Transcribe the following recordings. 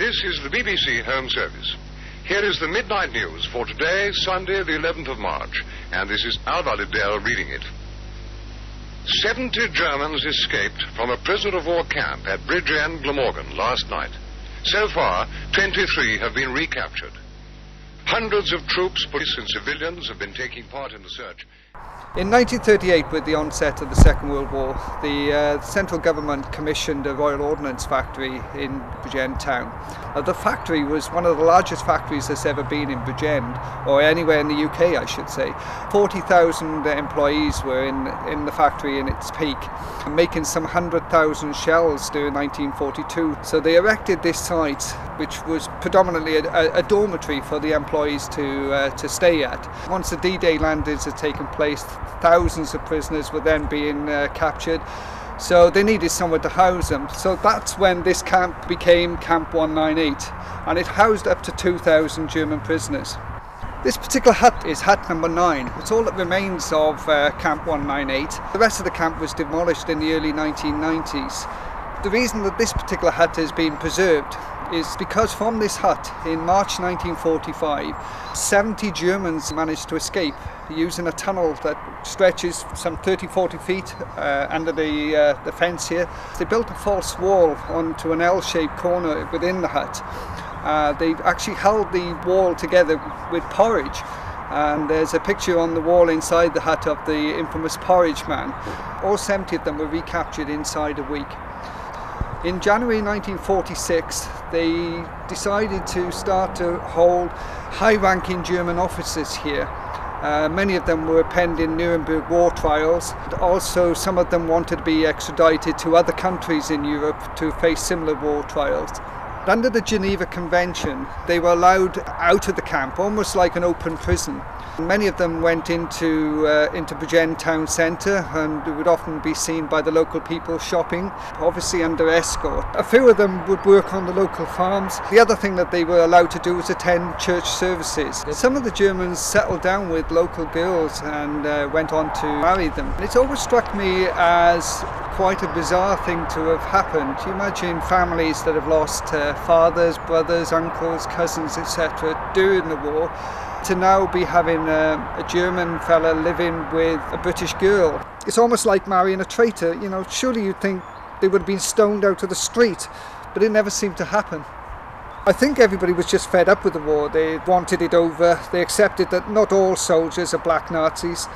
This is the BBC Home Service. Here is the midnight news for today, Sunday, the 11th of March, and this is Alva Liddell reading it. 70 Germans escaped from a prisoner of war camp at Bridgend, Glamorgan last night. So far, 23 have been recaptured. Hundreds of troops, police and civilians have been taking part in the search. In 1938, with the onset of the Second World War, the central government commissioned a Royal Ordnance factory in Bridgend town. The factory was one of the largest factories that's ever been in Bridgend, or anywhere in the UK, I should say. 40,000 employees were in the factory in its peak, making some 100,000 shells during 1942. So they erected this site, which was predominantly a dormitory for the employees to stay at. Once the D-Day landings had taken place, thousands of prisoners were then being captured, so they needed somewhere to house them. So that's when this camp became Camp 198, and it housed up to 2,000 German prisoners. This particular hut is hut number 9. It's all that remains of Camp 198. The rest of the camp was demolished in the early 1990s. The reason that this particular hut has been preserved is because from this hut in March 1945, 70 Germans managed to escape using a tunnel that stretches some 30-40 feet under the fence here. They built a false wall onto an L-shaped corner within the hut. They actually held the wall together with porridge, and there's a picture on the wall inside the hut of the infamous porridge man. All 70 of them were recaptured inside a week. In January 1946, they decided to start to hold high-ranking German officers here. Many of them were penned in Nuremberg war trials. Also, some of them wanted to be extradited to other countries in Europe to face similar war trials. Under the Geneva Convention, they were allowed out of the camp, almost like an open prison. Many of them went into Bridgend town centre, and would often be seen by the local people shopping, obviously under escort. A few of them would work on the local farms. The other thing that they were allowed to do was attend church services. Some of the Germans settled down with local girls and went on to marry them. It's always struck me as quite a bizarre thing to have happened. You imagine families that have lost fathers, brothers, uncles, cousins, etc. during the war, to now be having a German fella living with a British girl. It's almost like marrying a traitor. You know, surely you'd think they would have been stoned out of the street, but it never seemed to happen. I think everybody was just fed up with the war. They wanted it over. They accepted that not all soldiers are black Nazis.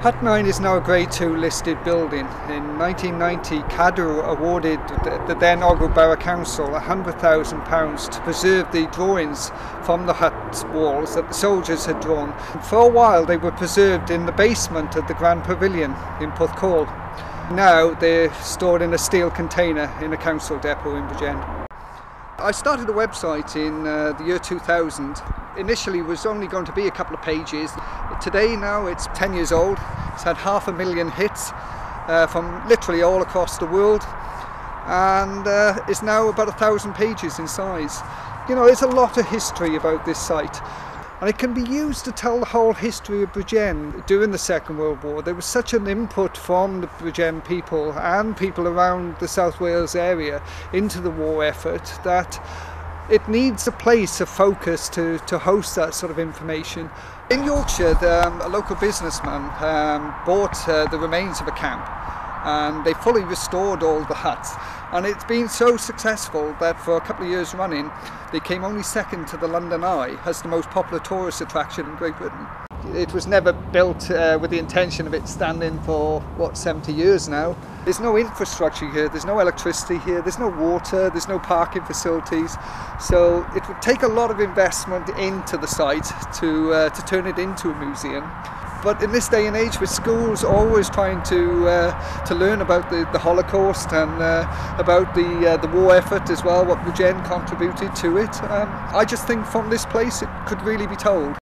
Hut 9 is now a Grade 2 listed building. In 1990, Cadw awarded the then Ogham Borough Council £100,000 to preserve the drawings from the hut walls that the soldiers had drawn. For a while they were preserved in the basement of the Grand Pavilion in Porthcawl. Now they're stored in a steel container in a council depot in Bridgend. I started a website in the year 2000. Initially it was only going to be a couple of pages. Today now it's 10 years old. It's had 500,000 hits from literally all across the world, and it's now about 1,000 pages in size. You know, there's a lot of history about this site, and it can be used to tell the whole history of Bridgend during the Second World War. There was such an input from the Bridgend people and people around the South Wales area into the war effort that it needs a place, a focus to host that sort of information. In Yorkshire, a local businessman bought the remains of a camp, and they fully restored all the huts. And it's been so successful that for a couple of years running, they came only second to the London Eye as the most popular tourist attraction in Great Britain. It was never built with the intention of it standing for, 70 years now. There's no infrastructure here, there's no electricity here, there's no water, there's no parking facilities. So it would take a lot of investment into the site to turn it into a museum. But in this day and age, with schools always trying to learn about the Holocaust and about the war effort as well, what Bridgend contributed to it, I just think from this place it could really be told.